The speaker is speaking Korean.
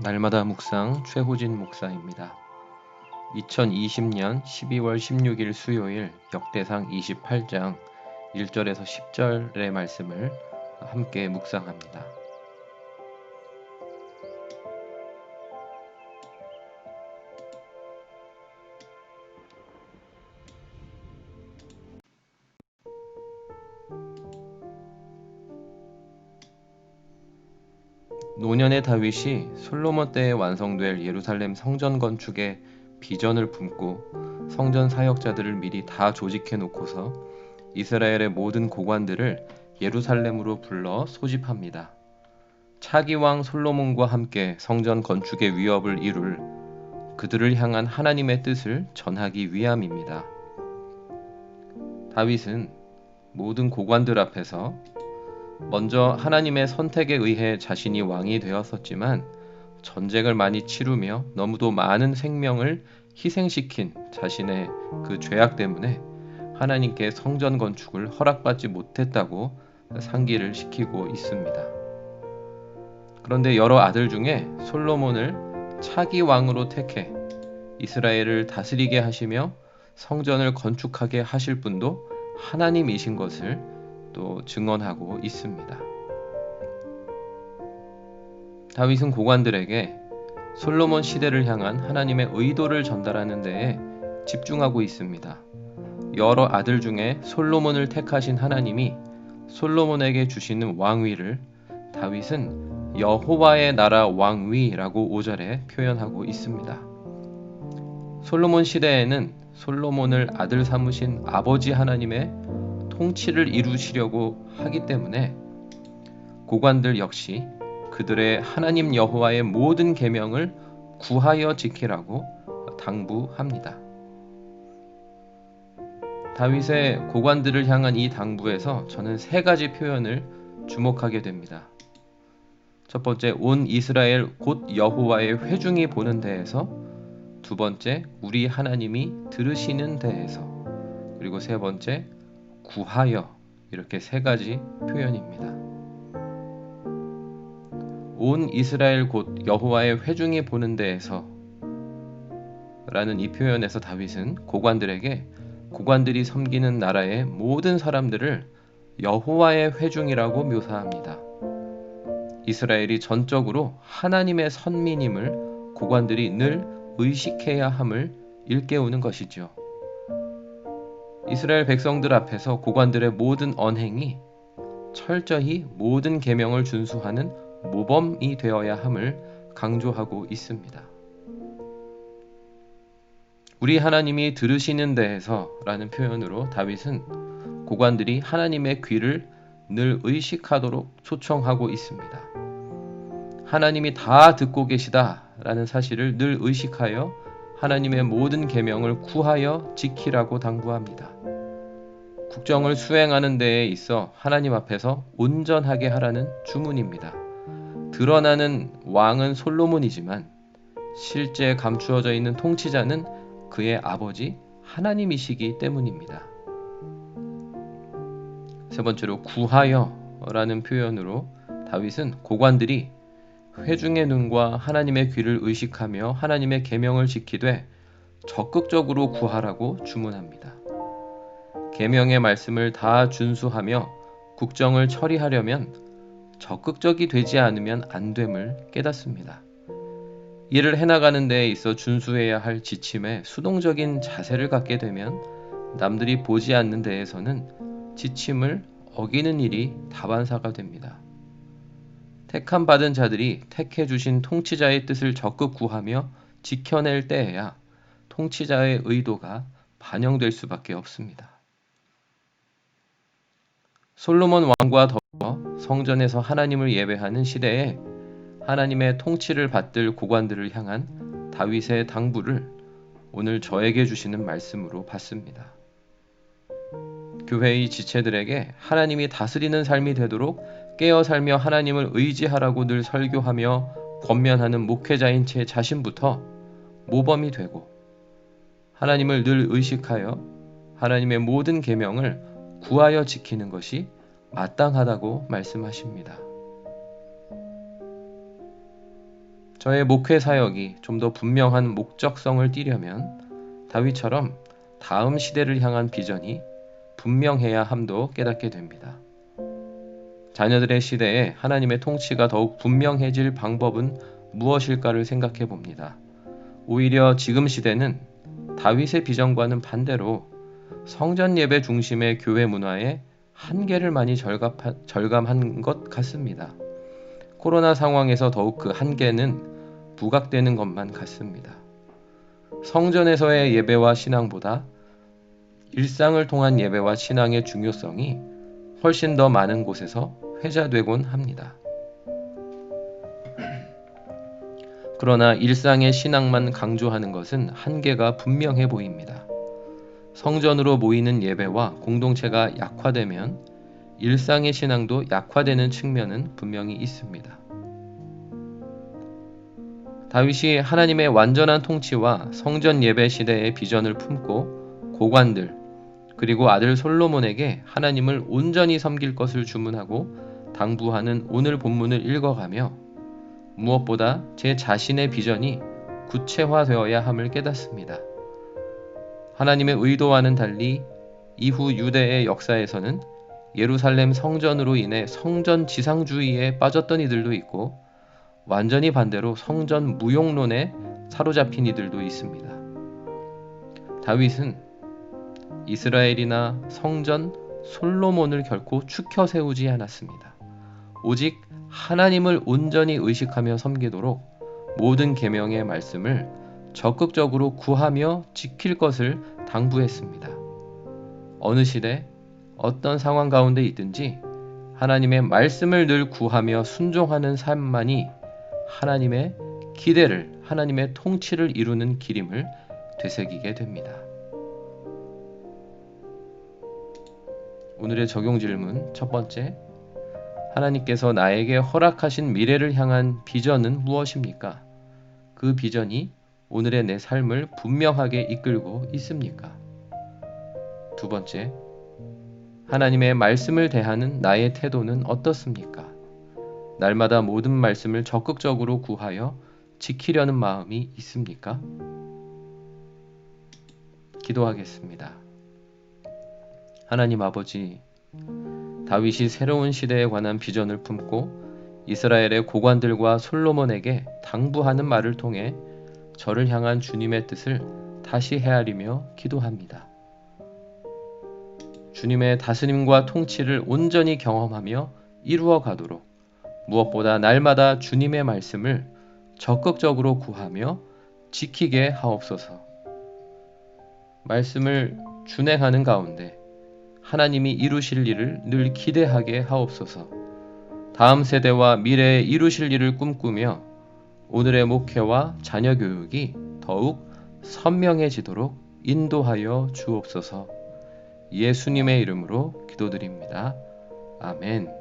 날마다 묵상 최호진 목사입니다. 2020년 12월 16일 수요일 역대상 28장 1절에서 10절의 말씀을 함께 묵상합니다. 노년의 다윗이 솔로몬 때에 완성될 예루살렘 성전 건축의 비전을 품고 성전 사역자들을 미리 다 조직해 놓고서 이스라엘의 모든 고관들을 예루살렘으로 불러 소집합니다. 차기 왕 솔로몬과 함께 성전 건축의 위협을 이룰 그들을 향한 하나님의 뜻을 전하기 위함입니다. 다윗은 모든 고관들 앞에서 먼저 하나님의 선택에 의해 자신이 왕이 되었었지만 전쟁을 많이 치르며 너무도 많은 생명을 희생시킨 자신의 그 죄악 때문에 하나님께 성전 건축을 허락받지 못했다고 상기를 시키고 있습니다. 그런데 여러 아들 중에 솔로몬을 차기 왕으로 택해 이스라엘을 다스리게 하시며 성전을 건축하게 하실 분도 하나님이신 것을 또 증언하고 있습니다. 다윗은 고관들에게 솔로몬 시대를 향한 하나님의 의도를 전달하는 데에 집중하고 있습니다. 여러 아들 중에 솔로몬을 택하신 하나님이 솔로몬에게 주시는 왕위를 다윗은 여호와의 나라 왕위라고 5절에 표현하고 있습니다. 솔로몬 시대에는 솔로몬을 아들 삼으신 아버지 하나님의 통치를 이루시려고 하기 때문에 고관들 역시 그들의 하나님 여호와의 모든 계명을 구하여 지키라고 당부합니다. 다윗의 고관들을 향한 이 당부에서 저는 세 가지 표현을 주목하게 됩니다. 첫 번째, 온 이스라엘 곧 여호와의 회중이 보는 데에서, 두 번째, 우리 하나님이 들으시는 데에서, 그리고 세 번째, 구하여, 이렇게 세 가지 표현입니다. 온 이스라엘 곧 여호와의 회중이 보는 데에서 라는 이 표현에서 다윗은 고관들에게 고관들이 섬기는 나라의 모든 사람들을 여호와의 회중이라고 묘사합니다. 이스라엘이 전적으로 하나님의 선민임을 고관들이 늘 의식해야 함을 일깨우는 것이죠. 이스라엘 백성들 앞에서 고관들의 모든 언행이 철저히 모든 계명을 준수하는 모범이 되어야 함을 강조하고 있습니다. 우리 하나님이 들으시는 데에서 라는 표현으로 다윗은 고관들이 하나님의 귀를 늘 의식하도록 초청하고 있습니다. 하나님이 다 듣고 계시다 라는 사실을 늘 의식하여 하나님의 모든 계명을 구하여 지키라고 당부합니다. 국정을 수행하는 데에 있어 하나님 앞에서 온전하게 하라는 주문입니다. 드러나는 왕은 솔로몬이지만 실제 감추어져 있는 통치자는 그의 아버지 하나님이시기 때문입니다. 세 번째로 구하여 라는 표현으로 다윗은 고관들이 회중의 눈과 하나님의 귀를 의식하며 하나님의 계명을 지키되 적극적으로 구하라고 주문합니다. 계명의 말씀을 다 준수하며 국정을 처리하려면 적극적이 되지 않으면 안 됨을 깨닫습니다. 일을 해나가는 데에 있어 준수해야 할 지침에 수동적인 자세를 갖게 되면 남들이 보지 않는 데에서는 지침을 어기는 일이 다반사가 됩니다. 택함 받은 자들이 택해 주신 통치자의 뜻을 적극 구하며 지켜낼 때에야 통치자의 의도가 반영될 수밖에 없습니다. 솔로몬 왕과 더불어 성전에서 하나님을 예배하는 시대에 하나님의 통치를 받들 고관들을 향한 다윗의 당부를 오늘 저에게 주시는 말씀으로 봤습니다. 교회의 지체들에게 하나님이 다스리는 삶이 되도록 깨어 살며 하나님을 의지하라고 늘 설교하며 권면하는 목회자인 제 자신부터 모범이 되고 하나님을 늘 의식하여 하나님의 모든 계명을 구하여 지키는 것이 마땅하다고 말씀하십니다. 저의 목회 사역이 좀 더 분명한 목적성을 띠려면 다윗처럼 다음 시대를 향한 비전이 분명해야 함도 깨닫게 됩니다. 자녀들의 시대에 하나님의 통치가 더욱 분명해질 방법은 무엇일까를 생각해 봅니다. 오히려 지금 시대는 다윗의 비전과는 반대로 성전 예배 중심의 교회 문화에 한계를 많이 절감한 것 같습니다. 코로나 상황에서 더욱 그 한계는 부각되는 것만 같습니다. 성전에서의 예배와 신앙보다 일상을 통한 예배와 신앙의 중요성이 훨씬 더 많은 곳에서 회자되곤 합니다. 그러나 일상의 신앙만 강조하는 것은 한계가 분명해 보입니다. 성전으로 모이는 예배와 공동체가 약화되면 일상의 신앙도 약화되는 측면은 분명히 있습니다. 다윗이 하나님의 완전한 통치와 성전 예배 시대의 비전을 품고 고관들 그리고 아들 솔로몬에게 하나님을 온전히 섬길 것을 주문하고 당부하는 오늘 본문을 읽어가며 무엇보다 제 자신의 비전이 구체화되어야 함을 깨닫습니다. 하나님의 의도와는 달리 이후 유대의 역사에서는 예루살렘 성전으로 인해 성전 지상주의에 빠졌던 이들도 있고 완전히 반대로 성전 무용론에 사로잡힌 이들도 있습니다. 다윗은 이스라엘이나 성전 솔로몬을 결코 추켜 세우지 않았습니다. 오직 하나님을 온전히 의식하며 섬기도록 모든 계명의 말씀을 적극적으로 구하며 지킬 것을 당부했습니다. 어느 시대, 어떤 상황 가운데 있든지 하나님의 말씀을 늘 구하며 순종하는 삶만이 하나님의 기대를, 하나님의 통치를 이루는 길임을 되새기게 됩니다. 오늘의 적용 질문 첫 번째, 하나님께서 나에게 허락하신 미래를 향한 비전은 무엇입니까? 그 비전이 오늘의 내 삶을 분명하게 이끌고 있습니까? 두 번째, 하나님의 말씀을 대하는 나의 태도는 어떻습니까? 날마다 모든 말씀을 적극적으로 구하여 지키려는 마음이 있습니까? 기도하겠습니다. 하나님 아버지, 다윗이 새로운 시대에 관한 비전을 품고 이스라엘의 고관들과 솔로몬에게 당부하는 말을 통해 저를 향한 주님의 뜻을 다시 헤아리며 기도합니다. 주님의 다스림과 통치를 온전히 경험하며 이루어 가도록 무엇보다 날마다 주님의 말씀을 적극적으로 구하며 지키게 하옵소서. 말씀을 준행하는 가운데 하나님이 이루실 일을 늘 기대하게 하옵소서. 다음 세대와 미래에 이루실 일을 꿈꾸며 오늘의 목회와 자녀 교육이 더욱 선명해지도록 인도하여 주옵소서. 예수님의 이름으로 기도드립니다. 아멘.